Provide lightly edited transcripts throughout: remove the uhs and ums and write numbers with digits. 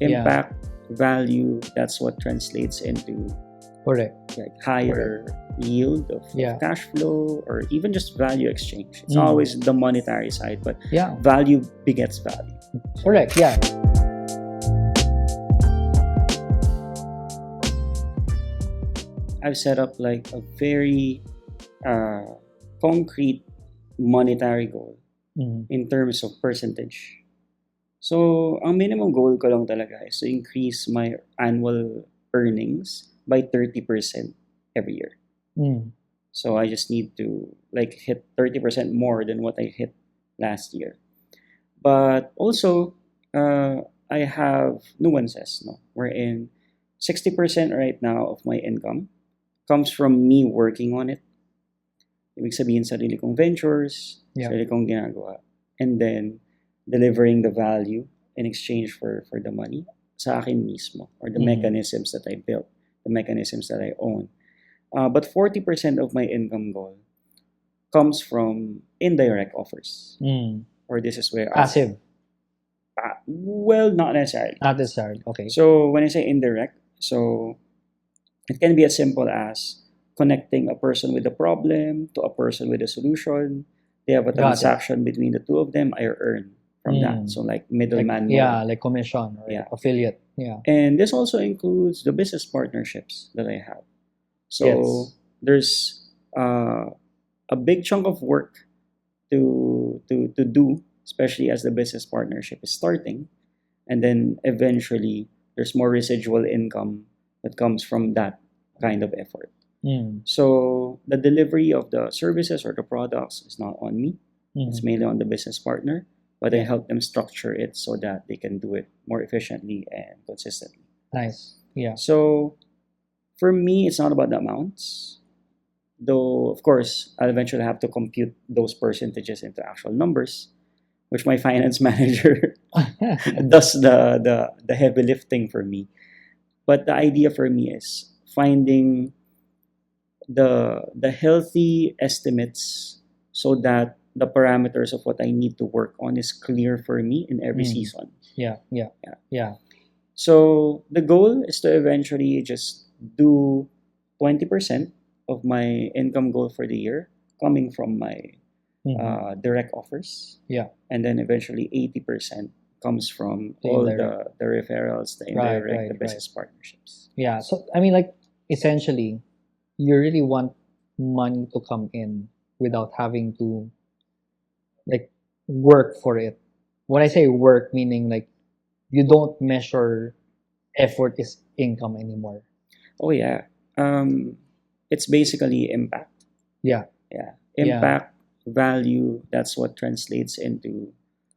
Impact, value, that's what translates into Correct. like higher yield of Yeah. cash flow or even just value exchange. It's Mm. always the monetary side, but Yeah. value begets value. Correct. Yeah. I've set up like a very concrete monetary goal Mm. in terms of percentage. So, ang minimum goal ko lang talaga is to increase my annual earnings by 30% every year. Mm. So, I just need to like hit 30% more than what I hit last year. But also, I have nuances, no? Wherein 60% right now of my income comes from me working on it. Ibig sabihin, sarili kong ventures, Yeah. sarili kong ginagawa. And then, delivering the value in exchange for the money sa akin mismo or the Mhm. mechanisms that I built, the mechanisms that I own. But 40% of my income goal comes from indirect offers. Mm. Or this is where Passive. well, not necessarily. Not necessarily. Okay. So when I say indirect, so it can be as simple as connecting a person with a problem to a person with a solution. They have a Got it. transaction between the two of them. I earn from that. Mm. So like Like, middleman mode. yeah, like commission or Yeah. affiliate. Yeah. And this also includes the business partnerships that I have. So Yes. there's a big chunk of work to do, especially as the business partnership is starting. And then eventually there's more residual income that comes from that kind of effort. Mm. So the delivery of the services or the products is not on me. It's Mm. mainly on the business partner, but I Yeah. help them structure it so that they can do it more efficiently and consistently. Nice. Yeah. So for me, it's not about the amounts, though of course I'll eventually have to compute those percentages into actual numbers, which my finance manager does the heavy lifting for me. But the idea for me is finding the healthy estimates so that the parameters of what I need to work on is clear for me in every Mm. season. Yeah. Yeah. Yeah. Yeah. So the goal is to eventually just do 20% of my income goal for the year coming from my Mhm. direct offers. Yeah. And then eventually 80% comes from all the referrals, the Right, indirect, the right, business partnerships. Yeah. So I mean, like, essentially, you really want money to come in without having to like work for it. When I say work, meaning like you don't measure effort is income anymore. Oh yeah. It's basically impact. Yeah. Yeah. Yeah. Impact, value, that's what translates into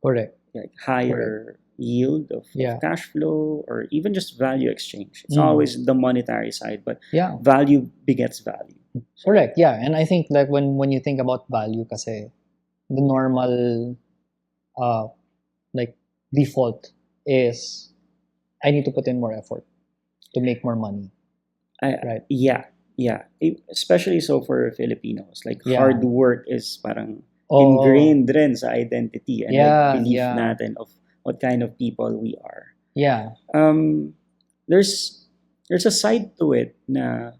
Correct. like higher yield of Yeah. cash flow or even just value exchange. It's Mm. always the monetary side, but Yeah. value begets value. Correct. Yeah. And I think like when you think about value, kasi the normal like default is I need to put in more effort to make more money. Right. Yeah. Especially so for Filipinos. Like Yeah. hard work is parang Oo. ingrained rin sa identity and Yeah, like belief yeah. natin of what kind of people we are. Yeah. There's a side to it na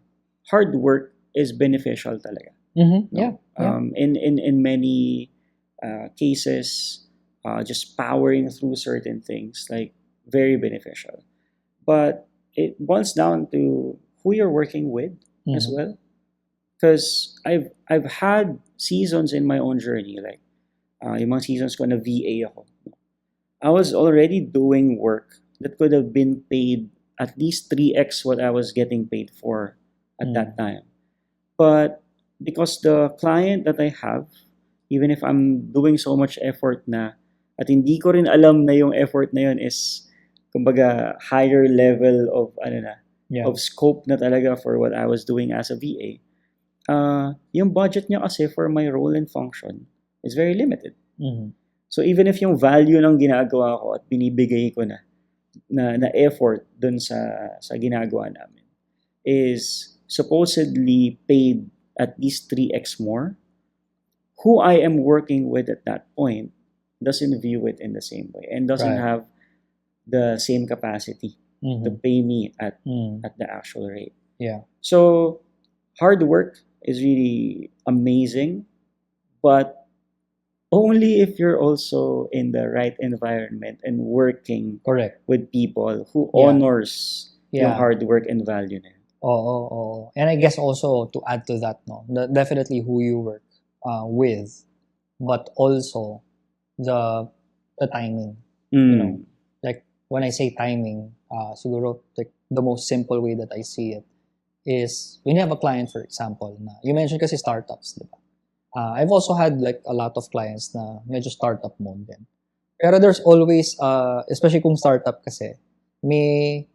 hard work is beneficial talaga. Mm-hmm. No? Yeah. Yeah. In many cases, just powering through certain things like very beneficial. But it boils down to who you're working with as Mhm. well. Because I've had seasons in my own journey, like yung mga seasons ko na VA ako. I was already doing work that could have been paid at least 3x what I was getting paid for at that time. But because the client that I have, even if I'm doing so much effort na, at hindi ko rin alam na yung effort na yun is, kumbaga, higher level of, Yeah. of scope na talaga for what I was doing as a VA, yung budget niya kasi for my role and function is very limited. Mhm. So even if yung value ng ginagawa ko at binibigay ko na effort dun sa ginagawa namin is supposedly paid at least 3x more, who I am working with at that point doesn't view it in the same way and doesn't Right. have the same capacity to Mhm. pay me at Mm. the actual rate. Yeah. So hard work is really amazing, but only if you're also in the right environment and working Correct. with people who Yeah. honors yung Yeah. hard work and value na yun. Oo, oo. And I guess also to add to that, no, definitely who you work with, but also the timing. You know, Mm, like when I say timing, siguro like the most simple way that I see it is when you have a client, for example, na you mentioned kasi startups, di ba? I've also had like a lot of clients na medyo startup mode din. Pero there's always, especially kung startup kasi, may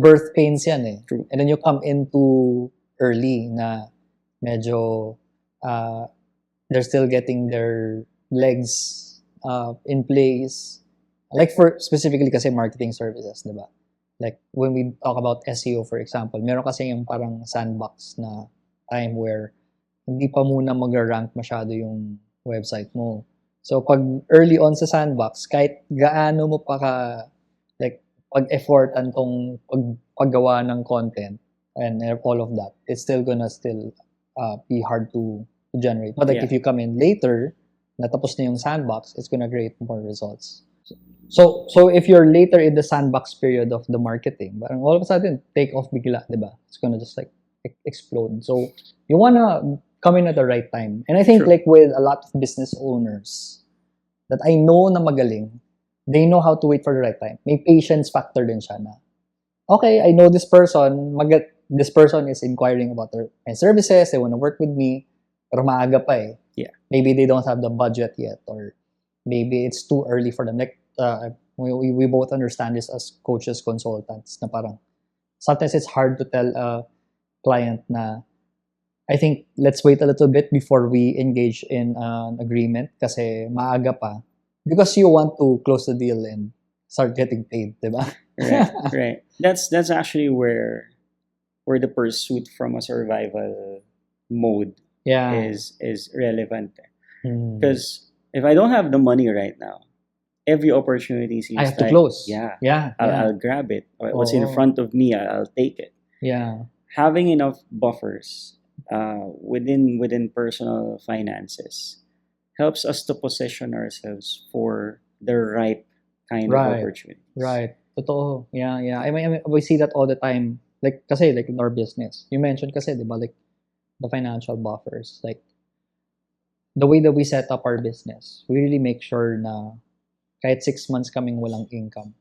birth pains yan eh. true. And then you come into early na medyo uh, they're still getting their legs in place. Like for specifically kasi marketing services, di ba? Like when we talk about SEO, for example, meron kasi yung parang sandbox na time where hindi pa muna mag-rank masyado yung website mo. So, pag early on sa sandbox, kahit gaano mo pa ka, like, pag-effortan tong paggawa ng content and all of that, it's still gonna be hard to generate. But like, Yeah. if you come in later, natapos na yung sandbox, it's gonna create more results. So if you're later in the sandbox period of the marketing, parang all of a sudden, take off bigla, di ba? It's gonna just like explode. So you wanna come in at the right time. And I think True. like with a lot of business owners that I know na magaling, they know how to wait for the right time. May patience factor din siya na, okay, I know this person, this person is inquiring about my services, they want to work with me, pero maaga pa eh. Yeah. Maybe they don't have the budget yet, or maybe it's too early for them. Like, we both understand this as coaches, consultants, na parang, sometimes it's hard to tell a client na, I think, let's wait a little bit before we engage in an agreement kasi maaga pa. Because you want to close the deal and start getting paid, di ba? Right, right. That's actually where the pursuit from a survival mode Yeah. is relevant. Mm. Because if I don't have the money right now, every opportunity seems I have to like, close. yeah, Yeah. I'll grab it. What's in Oo. front of me, I'll take it. Yeah. Having enough buffers within personal finances helps us to position ourselves for the right kind of Right. opportunities. Right. Totoo. Yeah, yeah. I mean, we see that all the time. Like, kasi, like, in our business. You mentioned kasi, di ba, like, the financial buffers. Like, the way that we set up our business, we really make sure na kahit 6 months kaming walang income,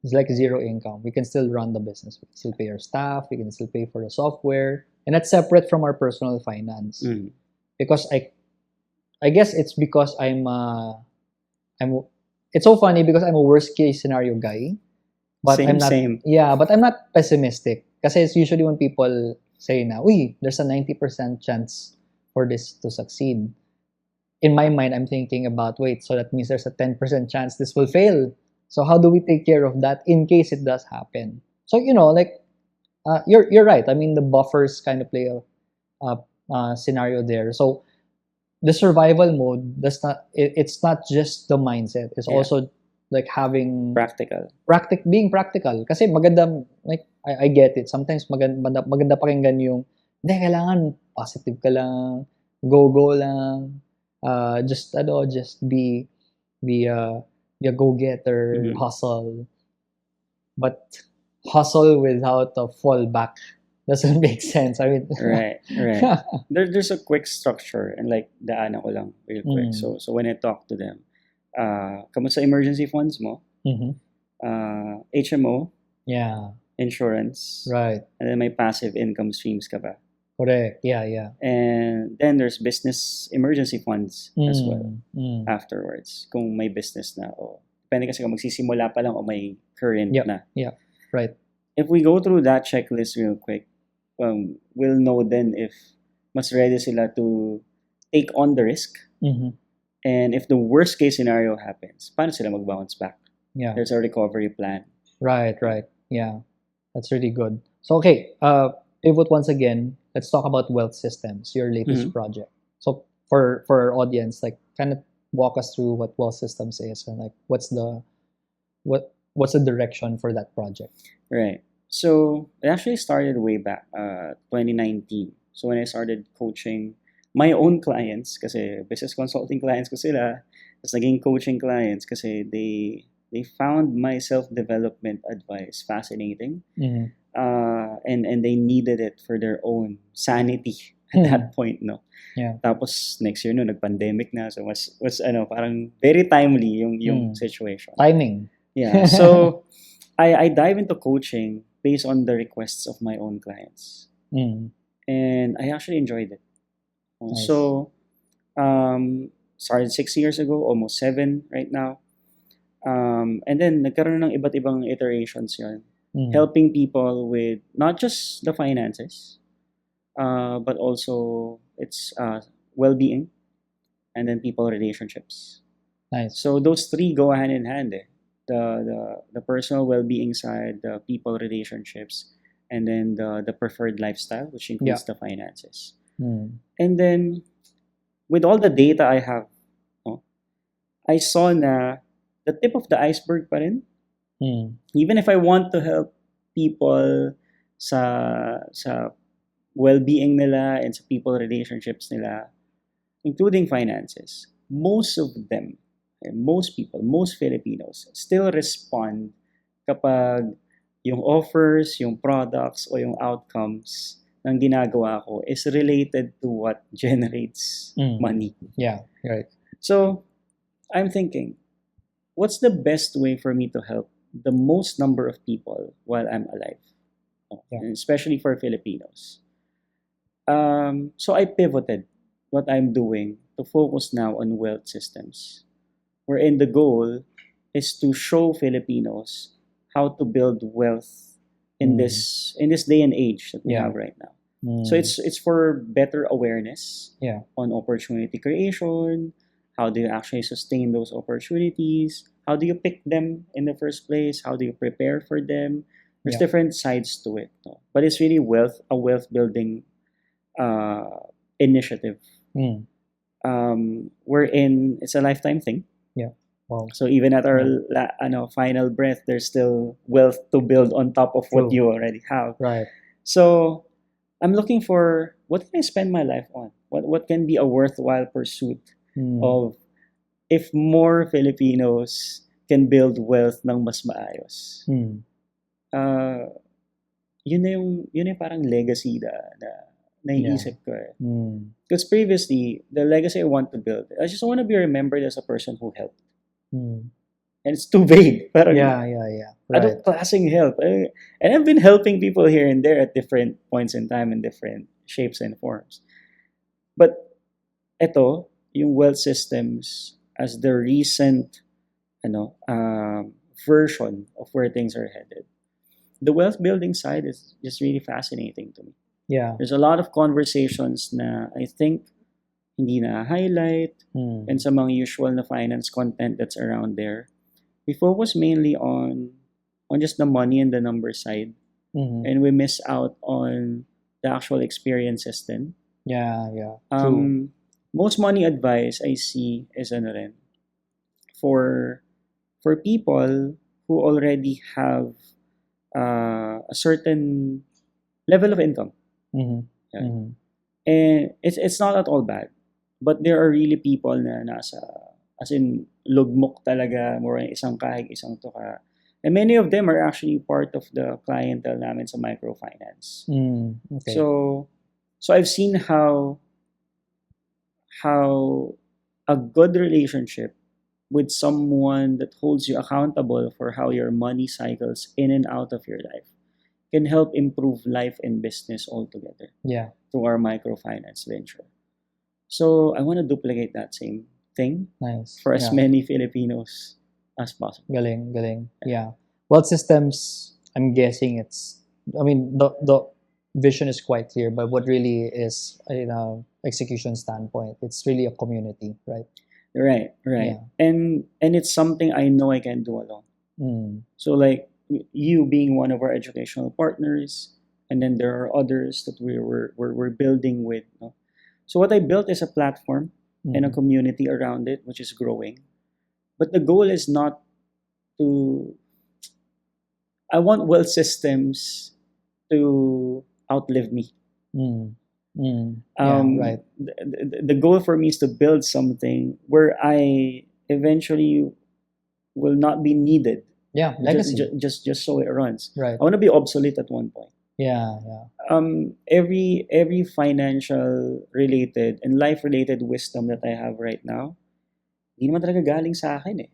it's like zero income. We can still run the business. We can still pay our staff. We can still pay for the software. And that's separate from our personal finance. Mm. Because I guess it's because it's so funny because I'm a worst case scenario guy. But Same, I'm not, same. yeah, but I'm not pessimistic. Kasi it's usually when people say na, uy, there's a 90% chance for this to succeed. In my mind, I'm thinking about, wait, so that means there's a 10% chance this will fail. So how do we take care of that in case it does happen? So, like, you're right. I mean, the buffers kind of play a scenario there. So the survival mode it's not just the mindset. It's Yeah. also like having Practical. being practical. Kasi maganda, like, I get it. Sometimes maganda pakinggan yung, hindi, kailangan positive ka lang, go lang, just be a go-getter, Mhm. hustle. But hustle without a fallback doesn't make sense. I mean, Right, right. There's a quick structure and like daanan ko lang real quick. Mm. So when I talk to them, kamusta emergency funds mo? Mhm. HMO, Yeah, insurance, right. and then may passive income streams ka ba? Correct. Yeah. And then there's business emergency funds as well Mm. afterwards. Kung may business na o depende kasi kung magsisimula pa lang o may current Yep. na. Right. If we go through that checklist real quick, we'll know then if mas ready sila to take on the risk. Mhm. And if the worst case scenario happens, paano sila mag-bounce back? Yeah. There's a recovery plan. Right. Yeah. That's really good. So, okay, pivot once again. Let's talk about Wealth Systems, your latest Mhm. project. So, for our audience, like, kind of walk us through what Wealth Systems is and like what's the what's the direction for that project? Right. So it actually started way back, 2019. So when I started coaching my own clients, kasi business consulting clients ko sila, tapos naging coaching clients kasi they found my self-development advice fascinating. Mm. And they needed it for their own sanity at Hmm. that point, no? Yeah. Tapos next year no, nag-pandemic na. So was ano, parang very timely yung Hmm. situation. Timing. Yeah. So I dive into coaching based on the requests of my own clients. Mm. And I actually enjoyed it. Nice. So started 6 years ago, almost 7 right now. And then nagkaroon ng iba't ibang iterations yun. Mm. Helping people with not just the finances, but also its well-being and then people relationships. Nice. So those three go hand in hand. The personal well-being side, the people relationships, and then the preferred lifestyle, which includes the finances. Mm. And then with all the data I have, no, I saw na the tip of the iceberg pa rin. Mm. Even if I want to help people sa well-being nila and sa people relationships nila, including finances, most of them, most people, most Filipinos still respond kapag yung offers, yung products, o yung outcomes ng ginagawa ko is related to what generates Mm. money. Yeah. Right. So, I'm thinking, what's the best way for me to help the most number of people while I'm alive? Yeah. And especially for Filipinos. So I pivoted what I'm doing to focus now on wealth systems, wherein the goal is to show Filipinos how to build wealth in Mm. this day and age that we Yeah. have right now. Mm. So it's for better awareness Yeah. on opportunity creation. How do you actually sustain those opportunities? How do you pick them in the first place? How do you prepare for them? There's Yeah. different sides to it, no? But it's really a wealth building initiative. Mm. Wherein it's a lifetime thing. Wow. So even at our Yeah. final breath, there's still wealth to build on top of what True. you already have. Right. So I'm looking for what can I spend my life on? What can be a worthwhile pursuit Mm. of if more Filipinos can build wealth ng mas maayos. Mm. Yun na yung parang legacy na naiisip ko eh. Mm. Because previously, the legacy I want to build, I just want to be remembered as a person who helped. Mm. And it's too vague. Parang, Yeah. Right. Anong klaseng help? And I've been helping people here and there at different points in time in different shapes and forms. But ito, yung wealth systems as the recent version of where things are headed. The wealth building side is just really fascinating to me. Yeah. There's a lot of conversations na I think hindi na highlight Mm. and sa mga usual na finance content that's around there. We focus mainly on just the money and the number side, Mhm. and we miss out on the actual experiences then. Yeah. True. Most money advice I see is ano rin, for people who already have a certain level of income. Mhm. Yeah. Mhm. And it's not at all bad. But there are really people na nasa, as in, lugmok talaga, more than isang kahig, isang tuka. And many of them are actually part of the clientele namin sa microfinance. Mm. Okay. So I've seen how a good relationship with someone that holds you accountable for how your money cycles in and out of your life can help improve life and business altogether Yeah. through our microfinance venture. So I want to duplicate that same thing Nice. for as Yeah. many Filipinos as possible. Galing. Yeah. Wealth systems, I'm guessing the vision is quite clear, but what really is, execution standpoint, it's really a community, right? Right. Yeah. And it's something I know I can do alone. Mm. So like you being one of our educational partners, and then there are others that we're building with. No? So what I built is a platform and a Mhm. community around it, which is growing. But the goal is not to I want wealth systems to outlive me. Mm. Yeah, right. The goal for me is to build something where I eventually will not be needed. Yeah, legacy. Just so it runs. Right. I want to be obsolete at one point. Yeah, yeah. Every financial related and life related wisdom that I have right now, hindi naman talaga galing sa akin eh.